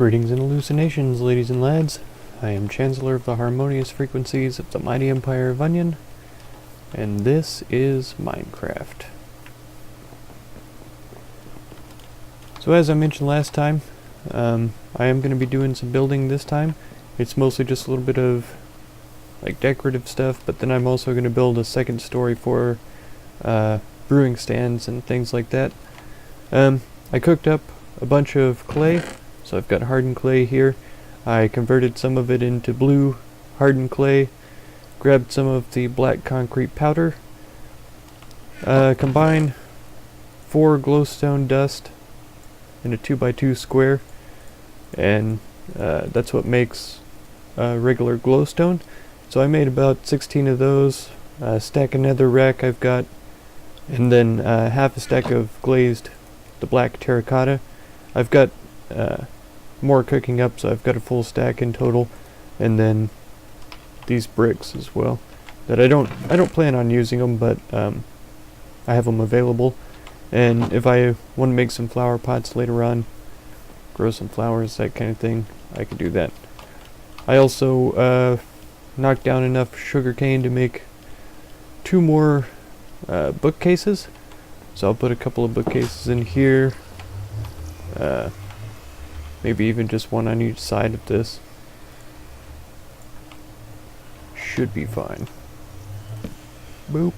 Greetings and hallucinations, ladies and lads. I am Chancellor of the harmonious frequencies of the mighty empire of Onion, and this is Minecraft. So as I mentioned last time, I am going to be doing some building this time. It's mostly just a little bit of like decorative stuff, but then I'm also going to build a second story for brewing stands and things like that. I cooked up a bunch of clay, so I've got hardened clay here. I converted some of it into blue hardened clay, grabbed some of the black concrete powder, combined 4 glowstone dust in a 2x2 square, and that's what makes regular glowstone. So I made about 16 of those, a stack of netherrack I've got, and then half a stack of glazed the black terracotta. I've got more cooking up, so I've got a full stack in total, and then these bricks as well that I don't plan on using them, but I have them available, and if I want to make some flower pots later on, grow some flowers, that kind of thing, I could do that. I also knocked down enough sugarcane to make 2 more bookcases, so I'll put a couple of bookcases in here, maybe even just one on each side of this. Should be fine. Boop.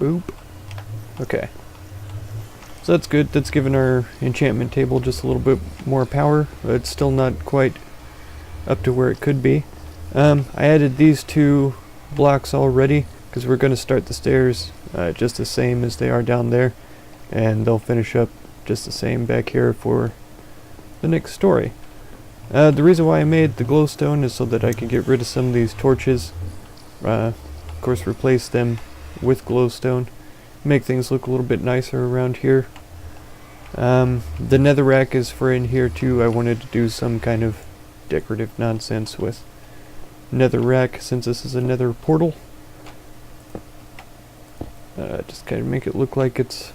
Boop. Okay. So that's good. That's given our enchantment table just a little bit more power, but it's still not quite up to where it could be. I added these 2 blocks already because we're going to start the stairs just the same as they are down there, and they'll finish up just the same back here for the next story. The reason why I made the glowstone is so that I can get rid of some of these torches, of course replace them with glowstone, make things look a little bit nicer around here. The netherrack is for in here too. I wanted to do some kind of decorative nonsense with netherrack since this is a nether portal. Just kind of make it look like it's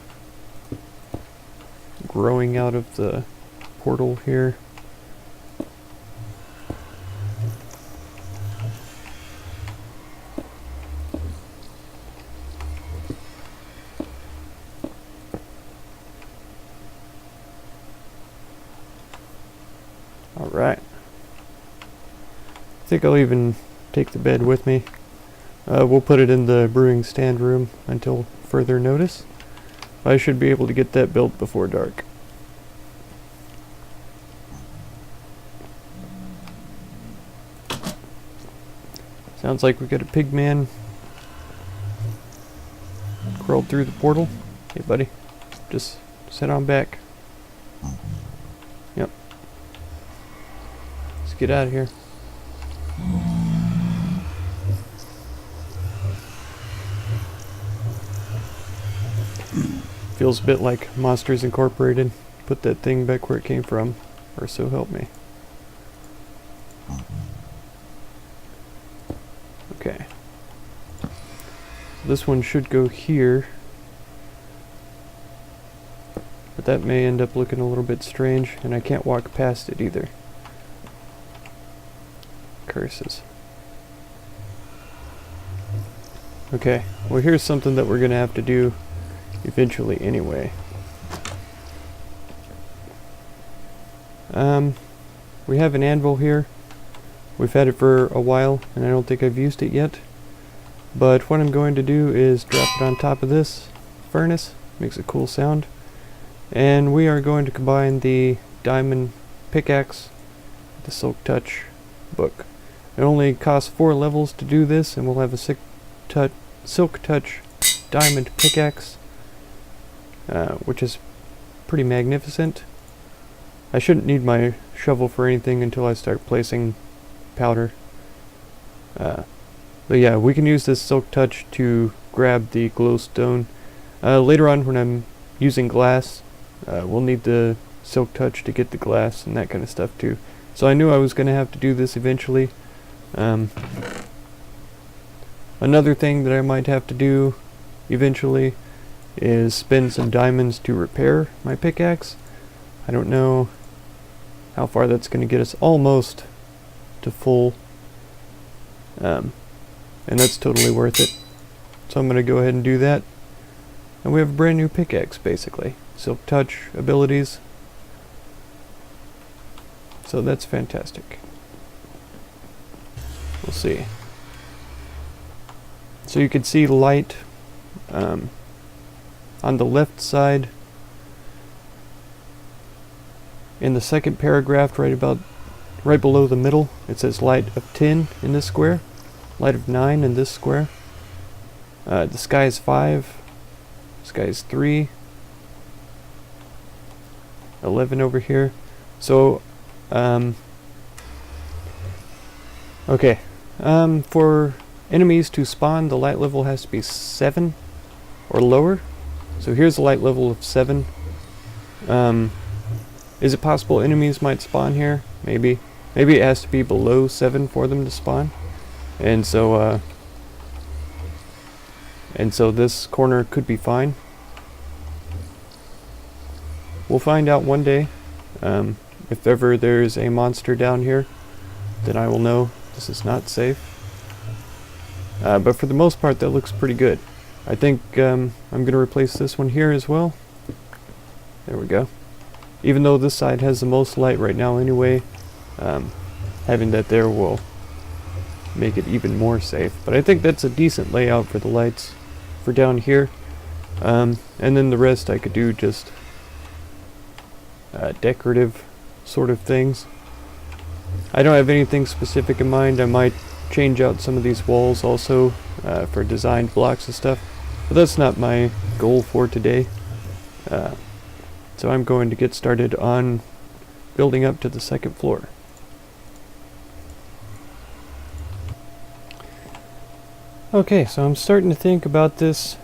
growing out of the portal here. Alright. I think I'll even take the bed with me. We'll put it in the brewing stand room until further notice. I should be able to get that built before dark. Sounds like we got a pig man crawled through the portal. Hey buddy, just sit on back. Yep. Let's get out of here. Feels a bit like Monsters Incorporated. Put that thing back where it came from, or so help me. Okay. This one should go here, but that may end up looking a little bit strange, and I can't walk past it either. Curses. Okay, well here's something that we're gonna have to do eventually anyway. We have an anvil here. We've had it for a while, and I don't think I've used it yet. But what I'm going to do is drop it on top of this furnace. Makes a cool sound. And we are going to combine the diamond pickaxe with the silk touch book. It only costs 4 levels to do this, and we'll have a silk touch diamond pickaxe, which is pretty magnificent. I shouldn't need my shovel for anything until I start placing powder. But yeah, we can use this silk touch to grab the glowstone. Later on when I'm using glass, we'll need the silk touch to get the glass and that kind of stuff too. So I knew I was going to have to do this eventually. Another thing that I might have to do eventually is spend some diamonds to repair my pickaxe. I don't know how far that's going to get us. Almost to full. And that's totally worth it. So I'm going to go ahead and do that. And we have a brand new pickaxe, basically. Silk touch abilities. So that's fantastic. We'll see. So you can see light on the left side. In the second paragraph, right below the middle, it says light of 10 in this square, light of 9 in this square. The sky is 5, sky is 3, 11 over here. So, okay, for enemies to spawn, the light level has to be 7 or lower. So here's a light level of 7. Is it possible enemies might spawn here? Maybe. Maybe it has to be below 7 for them to spawn. And so this corner could be fine. We'll find out one day. If ever there's a monster down here, then I will know this is not safe. But for the most part, that looks pretty good. I think I'm going to replace this one here as well. There we go. Even though this side has the most light right now anyway, having that there will make it even more safe. But I think that's a decent layout for the lights for down here. And then the rest I could do just decorative sort of things. I don't have anything specific in mind. I might change out some of these walls also for designed blocks and stuff. But that's not my goal for today. So I'm going to get started on building up to the second floor. Okay, so I'm starting to think about this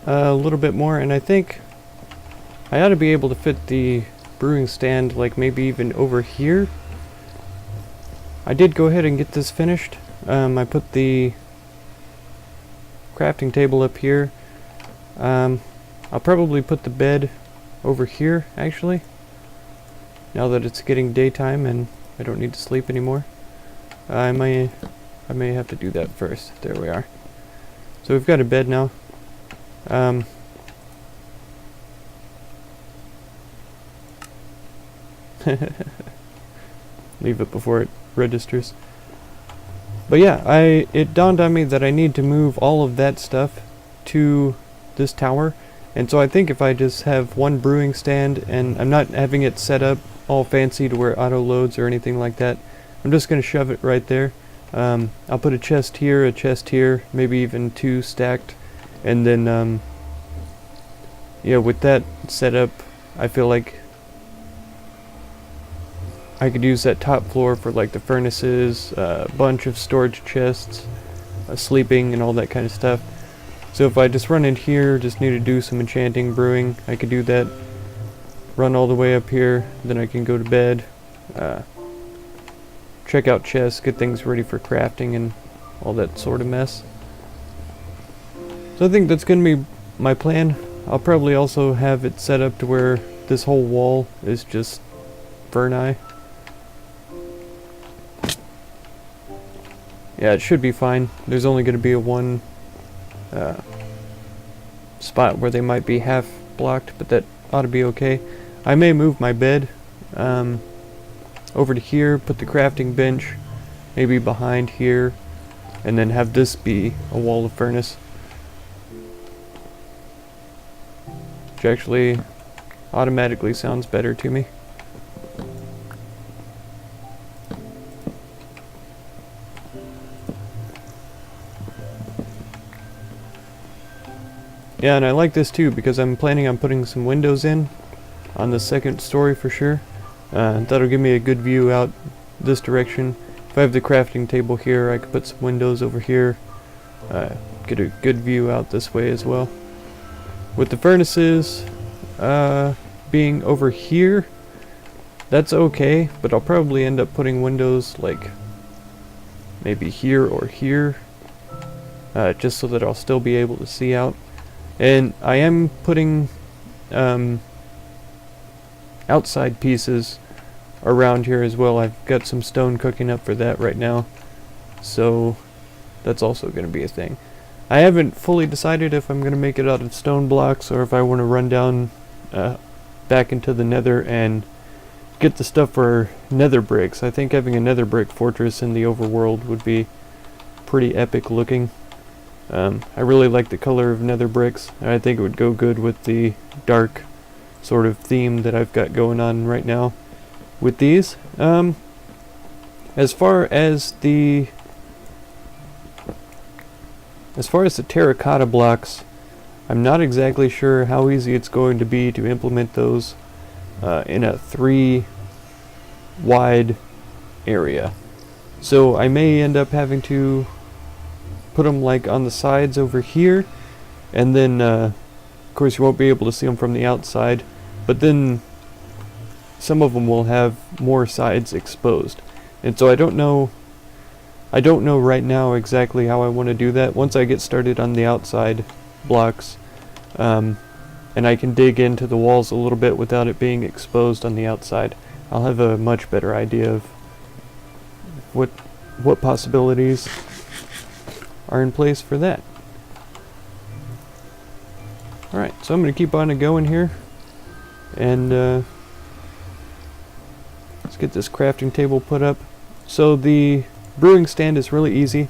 a little bit more, and I think I ought to be able to fit the brewing stand like maybe even over here. I did go ahead and get this finished. I put the crafting table up here. I'll probably put the bed over here, actually, now that it's getting daytime and I don't need to sleep anymore. I may have to do that first. There we are. So we've got a bed now. Leave it before it registers. But yeah, it dawned on me that I need to move all of that stuff to this tower. And so I think if I just have one brewing stand, and I'm not having it set up all fancy to where auto loads or anything like that, I'm just going to shove it right there. I'll put a chest here, maybe even 2 stacked, and then yeah, with that set up, I feel like I could use that top floor for like the furnaces, a bunch of storage chests, sleeping and all that kind of stuff. So if I just run in here, just need to do some enchanting, brewing, I could do that. Run all the way up here, then I can go to bed, check out chests, get things ready for crafting and all that sort of mess. So I think that's going to be my plan. I'll probably also have it set up to where this whole wall is just ferni. Yeah, it should be fine. There's only going to be a one spot where they might be half blocked, but that ought to be okay. I may move my bed over to here, put the crafting bench maybe behind here, and then have this be a wall of furnace. Which actually automatically sounds better to me. Yeah, and I like this too because I'm planning on putting some windows in on the second story for sure. That'll give me a good view out this direction. If I have the crafting table here, I could put some windows over here. Get a good view out this way as well. With the furnaces being over here, that's okay, but I'll probably end up putting windows like maybe here or here, just so that I'll still be able to see out. And I am putting outside pieces around here as well. I've got some stone cooking up for that right now, so that's also going to be a thing. I haven't fully decided if I'm going to make it out of stone blocks or if I want to run down back into the nether and get the stuff for nether bricks. I think having a nether brick fortress in the overworld would be pretty epic looking. I really like the color of nether bricks. I think it would go good with the dark sort of theme that I've got going on right now with these. As far as the terracotta blocks, I'm not exactly sure how easy it's going to be to implement those in a 3 wide area. So I may end up having to put them like on the sides over here, and then of course you won't be able to see them from the outside, but then some of them will have more sides exposed. And so I don't know right now exactly how I want to do that. Once I get started on the outside blocks, and I can dig into the walls a little bit without it being exposed on the outside, I'll have a much better idea of what possibilities are in place for that. Alright, so I'm going to keep on going here, and let's get this crafting table put up. So the brewing stand is really easy.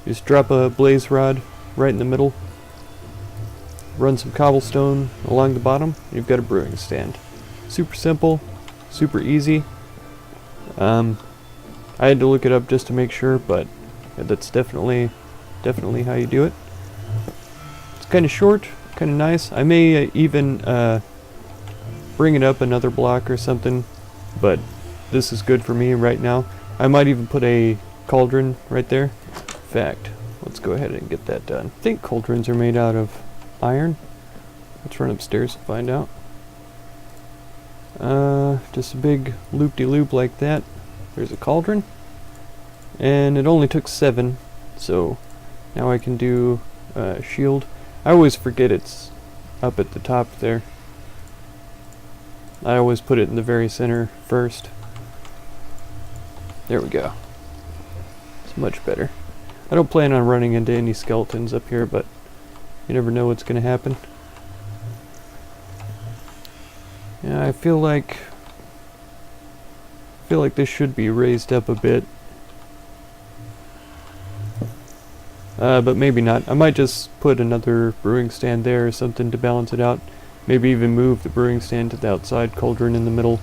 Just drop a blaze rod right in the middle, run some cobblestone along the bottom, you've got a brewing stand. Super simple, super easy. I had to look it up just to make sure, but that's definitely how you do it. It's kind of short, kind of nice. I may even bring it up another block or something, but this is good for me right now. I might even put a cauldron right there. In fact, let's go ahead and get that done. I think cauldrons are made out of iron. Let's run upstairs and find out. Just a big loop-de-loop like that. There's a cauldron, and it only took 7, so now I can do shield. I always forget it's up at the top there. I always put it in the very center first. There we go. It's much better. I don't plan on running into any skeletons up here, but you never know what's going to happen. Yeah, I feel like this should be raised up a bit. But maybe not. I might just put another brewing stand there or something to balance it out. Maybe even move the brewing stand to the outside, cauldron in the middle,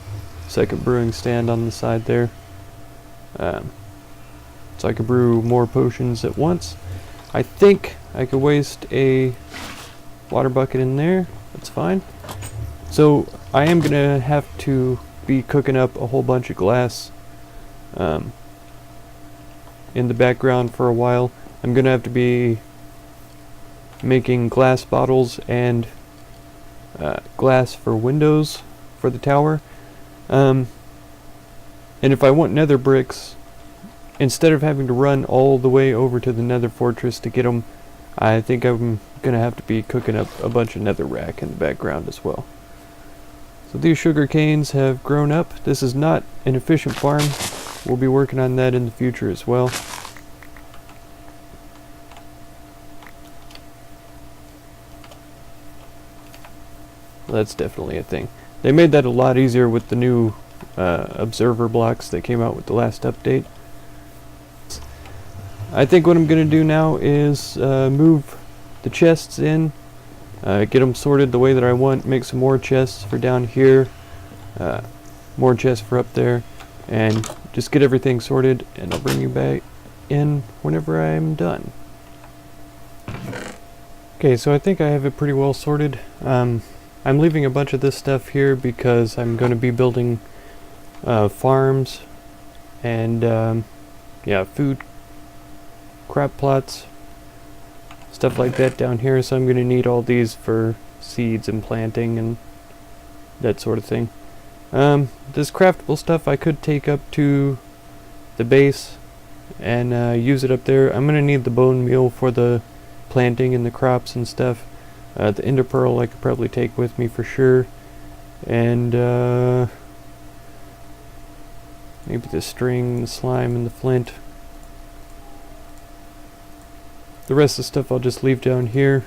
second brewing stand on the side there. So I can brew more potions at once. I think I could waste a water bucket in there. That's fine. So I am going to have to be cooking up a whole bunch of glass in the background for a while. I'm going to have to be making glass bottles and glass for windows for the tower. And if I want nether bricks, instead of having to run all the way over to the nether fortress to get them, I think I'm going to have to be cooking up a bunch of nether rack in the background as well. So these sugar canes have grown up. This is not an efficient farm. We'll be working on that in the future as well. That's definitely a thing. They made that a lot easier with the new observer blocks that came out with the last update. I think what I'm going to do now is move the chests in, get them sorted the way that I want, make some more chests for down here, more chests for up there, and just get everything sorted, and I'll bring you back in whenever I'm done. Okay, so I think I have it pretty well sorted. I'm leaving a bunch of this stuff here because I'm going to be building farms and yeah, food crop plots, stuff like that down here, so I'm going to need all these for seeds and planting and that sort of thing. This craftable stuff I could take up to the base and use it up there. I'm going to need the bone meal for the planting and the crops and stuff. The ender pearl I could probably take with me for sure, and maybe the string, the slime, and the flint. The rest of the stuff I'll just leave down here.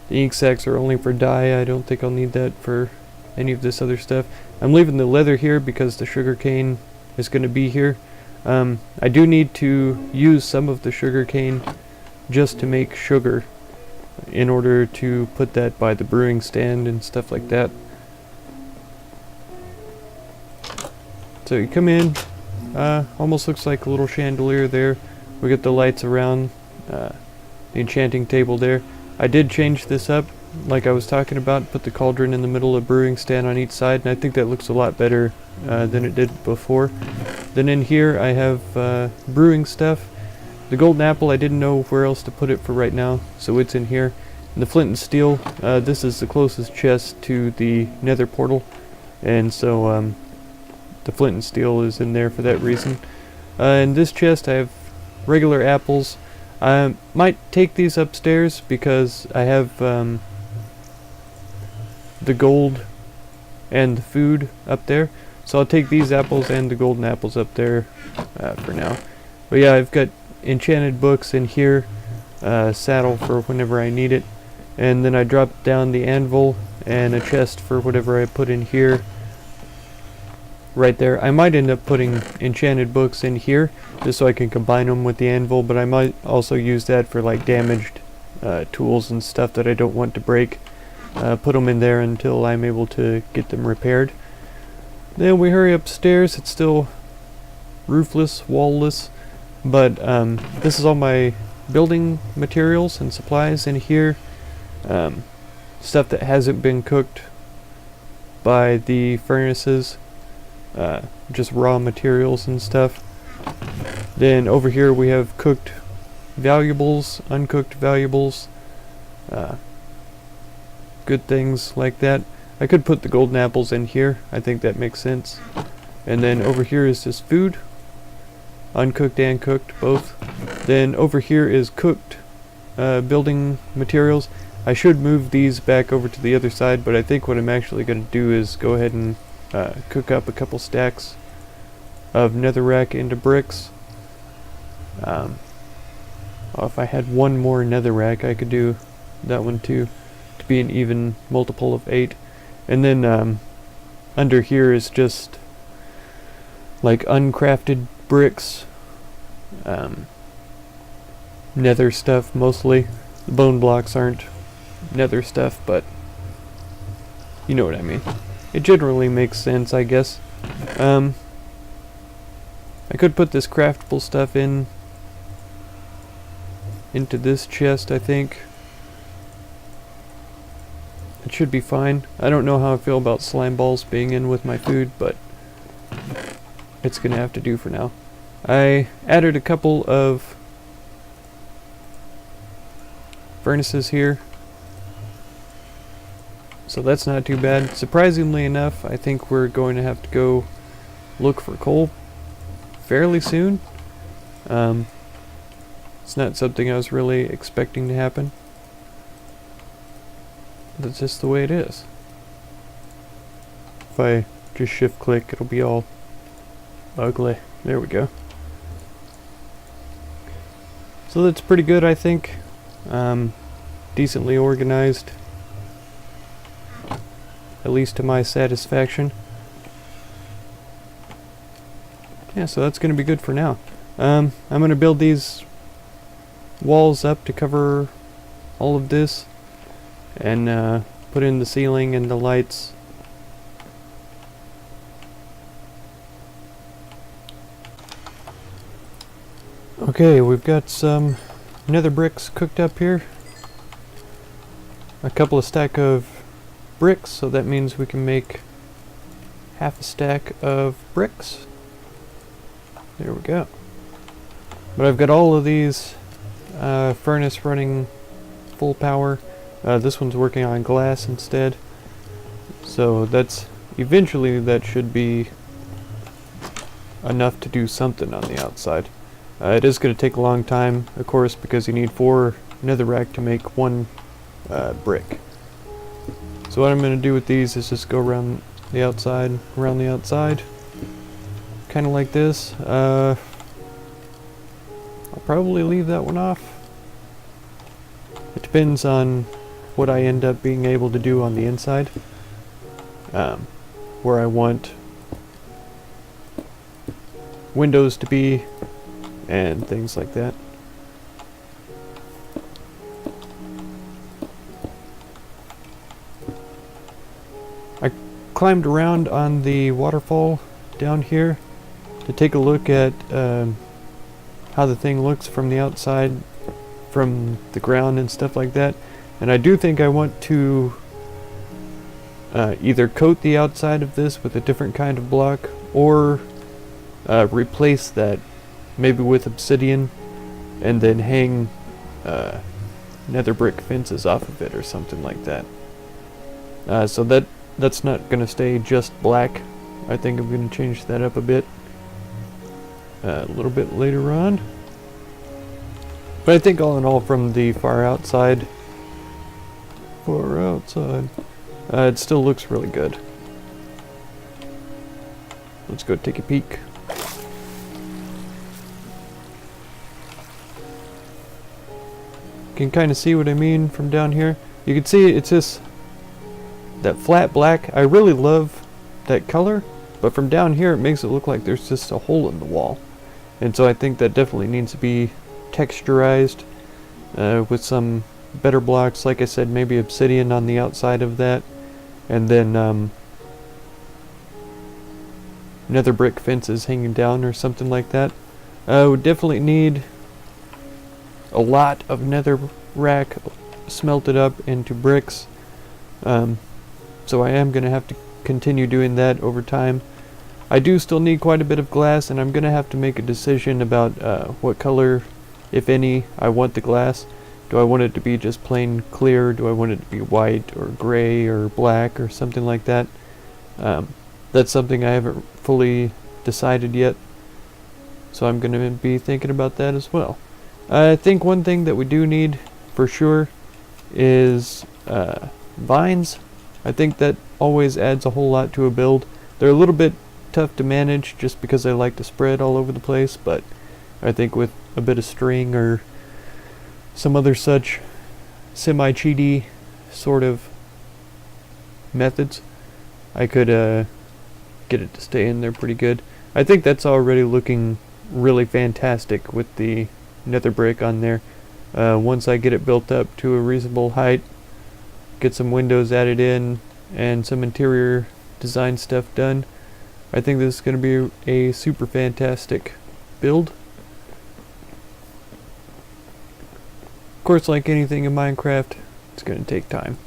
The ink sacs are only for dye. I don't think I'll need that for any of this other stuff. I'm leaving the leather here because the sugar cane is going to be here. I do need to use some of the sugar cane just to make sugar in order to put that by the brewing stand and stuff like that. So you come in, almost looks like a little chandelier there. We got the lights around the enchanting table there. I did change this up like I was talking about, put the cauldron in the middle of the brewing stand on each side, and I think that looks a lot better than it did before. Then in here I have brewing stuff. The golden apple, I didn't know where else to put it for right now, so it's in here. And the flint and steel, this is the closest chest to the nether portal, and so the flint and steel is in there for that reason. In this chest I have regular apples. I might take these upstairs because I have the gold and the food up there. So I'll take these apples and the golden apples up there for now. But yeah, I've got enchanted books in here, saddle for whenever I need it. And then I dropped down the anvil and a chest for whatever I put in here. Right there. I might end up putting enchanted books in here just so I can combine them with the anvil, but I might also use that for like damaged tools and stuff that I don't want to break. Put them in there until I'm able to get them repaired. Then we hurry upstairs. It's still roofless, wall-less, but this is all my building materials and supplies in here. Stuff that hasn't been cooked by the furnaces. Just raw materials and stuff. Then over here we have cooked valuables, uncooked valuables, good things like that. I could put the golden apples in here. I think that makes sense. And then over here is just food, uncooked and cooked both. Then over here is cooked building materials. I should move these back over to the other side, but I think what I'm actually going to do is go ahead and cook up a couple stacks of netherrack into bricks. If I had one more netherrack, I could do that one too, to be an even multiple of 8. And then under here is just like uncrafted bricks, nether stuff mostly. The bone blocks aren't nether stuff, but you know what I mean. It generally makes sense, I guess. I could put this craftable stuff into this chest, I think. It should be fine. I don't know how I feel about slime balls being in with my food, but it's gonna have to do for now. I added a couple of furnaces here, so that's not too bad. Surprisingly enough, I think we're going to have to go look for coal fairly soon. It's not something I was really expecting to happen. That's just the way it is. If I just shift click, it'll be all ugly. There we go. So that's pretty good, I think. Decently organized, at least to my satisfaction. Yeah, so that's going to be good for now. I'm going to build these walls up to cover all of this, and put in the ceiling and the lights. Okay, we've got some nether bricks cooked up here. A couple of stack of bricks, so that means we can make half a stack of bricks. There we go. But I've got all of these furnace running full power. This one's working on glass instead. So that's eventually that should be enough to do something on the outside. It is going to take a long time, of course, because you need 4 netherrack to make 1 brick. So what I'm going to do with these is just go around the outside, kind of like this. I'll probably leave that one off. It depends on what I end up being able to do on the inside. Where I want windows to be and things like that. I climbed around on the waterfall down here to take a look at how the thing looks from the outside, from the ground and stuff like that. And I do think I want to either coat the outside of this with a different kind of block, or replace that maybe with obsidian and then hang nether brick fences off of it or something like that. So that's not going to stay just black. I think I'm going to change that up a bit a little bit later on. But I think all in all, from the far outside, it still looks really good. Let's go take a peek. Can kind of see what I mean from down here. You can see it's just that flat black. I really love that color, but from down here it makes it look like there's just a hole in the wall. And so I think that definitely needs to be texturized with some better blocks. Like I said, maybe obsidian on the outside of that, and then nether brick fences hanging down or something like that. Would definitely need a lot of nether rack smelted up into bricks. So I am going to have to continue doing that over time. I do still need quite a bit of glass, and I'm going to have to make a decision about what color, if any, I want the glass. Do I want it to be just plain clear? Do I want it to be white or gray or black or something like that? That's something I haven't fully decided yet, so I'm going to be thinking about that as well. I think one thing that we do need for sure is vines. I think that always adds a whole lot to a build. They're a little bit tough to manage just because they like to spread all over the place, but I think with a bit of string or some other such semi-cheaty sort of methods, I could get it to stay in there pretty good. I think that's already looking really fantastic with the nether brick on there. Once I get it built up to a reasonable height, get some windows added in, and some interior design stuff done, I think this is going to be a super fantastic build. Of course, like anything in Minecraft, it's going to take time.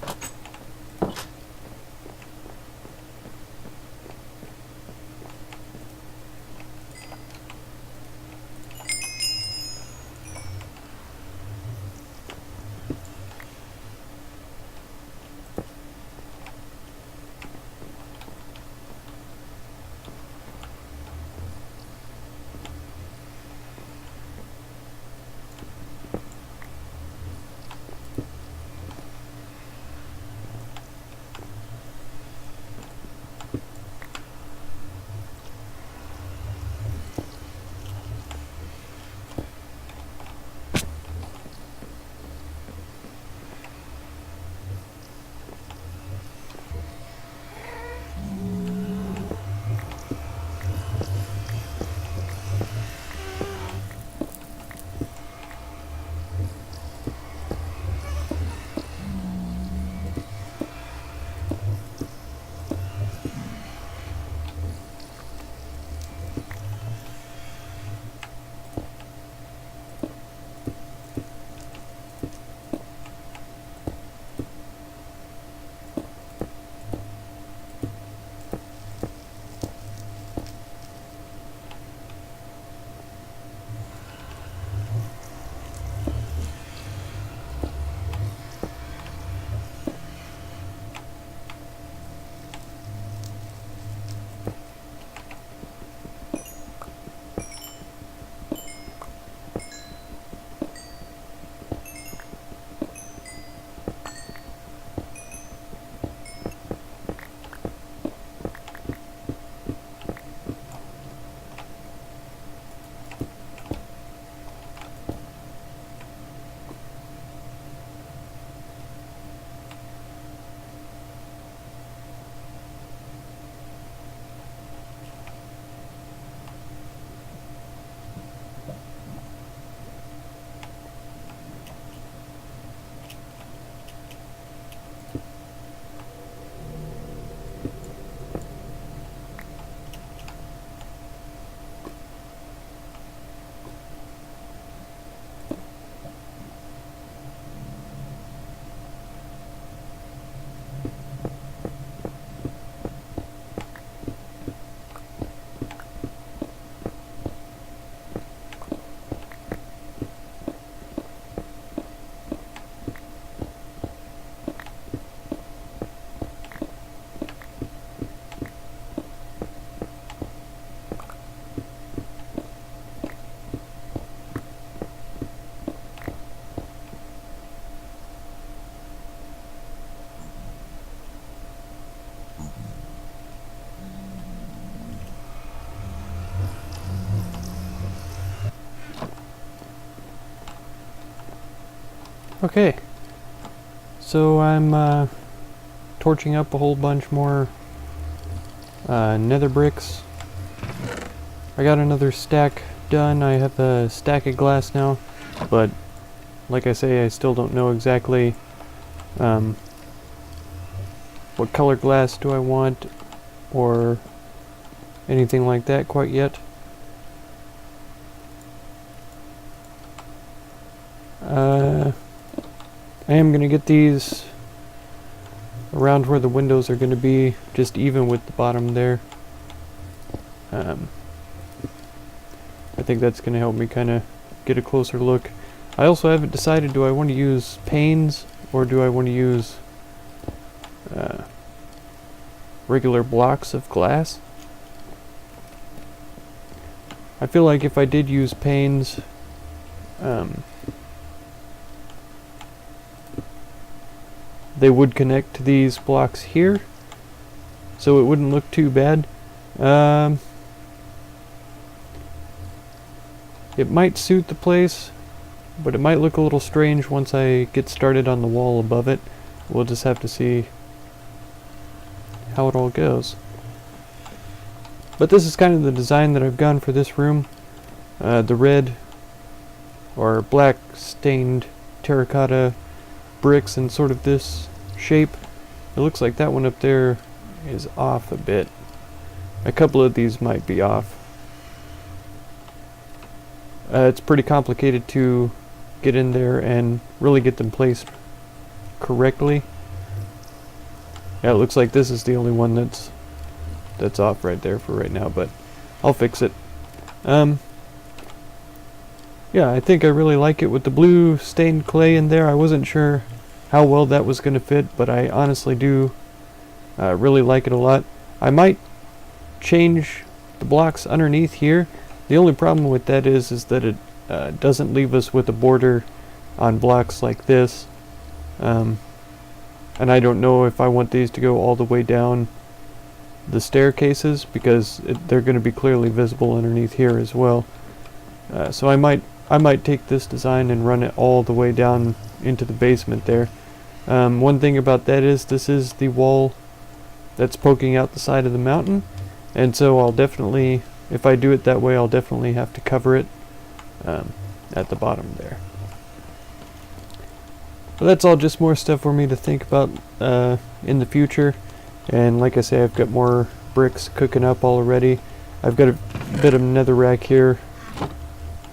Okay, so I'm torching up a whole bunch more nether bricks. I got another stack done. I have a stack of glass now, but like I say, I still don't know exactly what color glass do I want or anything like that quite yet. I am going to get these around where the windows are going to be, just even with the bottom there. I think that's going to help me kind of get a closer look. I also haven't decided, do I want to use panes or do I want to use regular blocks of glass? I feel like if I did use panes, they would connect to these blocks here, so it wouldn't look too bad. It might suit the place, but it might look a little strange once I get started on the wall above it. We'll just have to see how it all goes. But this is kind of the design that I've gone for this room. The red or black stained terracotta bricks in sort of this shape. It looks like that one up there is off a bit. A couple of these might be off. It's pretty complicated to get in there and really get them placed correctly. Yeah, it looks like this is the only one that's off right there for right now, but I'll fix it. Yeah, I think I really like it with the blue stained clay in there. I wasn't sure how well that was going to fit, but I honestly do really like it a lot. I might change the blocks underneath here. The only problem with that is that it doesn't leave us with a border on blocks like this. And I don't know if I want these to go all the way down the staircases, because they're going to be clearly visible underneath here as well. So I might take this design and run it all the way down into the basement there. One thing about that is this is the wall that's poking out the side of the mountain, and so I'll definitely, if I do it that way, I'll definitely have to cover it at the bottom there. But that's all just more stuff for me to think about in the future. And like I say, I've got more bricks cooking up already. I've got a bit of netherrack here.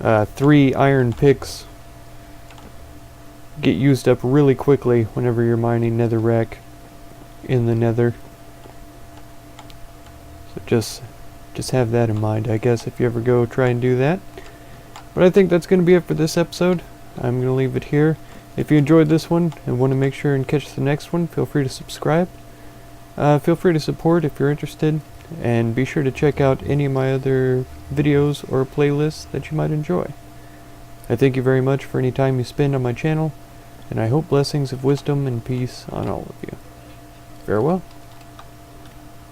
3 iron picks get used up really quickly whenever you're mining netherrack in the nether. So just have that in mind, I guess, if you ever go try and do that. But I think that's going to be it for this episode. I'm going to leave it here. If you enjoyed this one and want to make sure and catch the next one, feel free to subscribe. Feel free to support if you're interested, and be sure to check out any of my other videos or playlists that you might enjoy. I thank you very much for any time you spend on my channel, and I hope blessings of wisdom and peace on all of you. Farewell.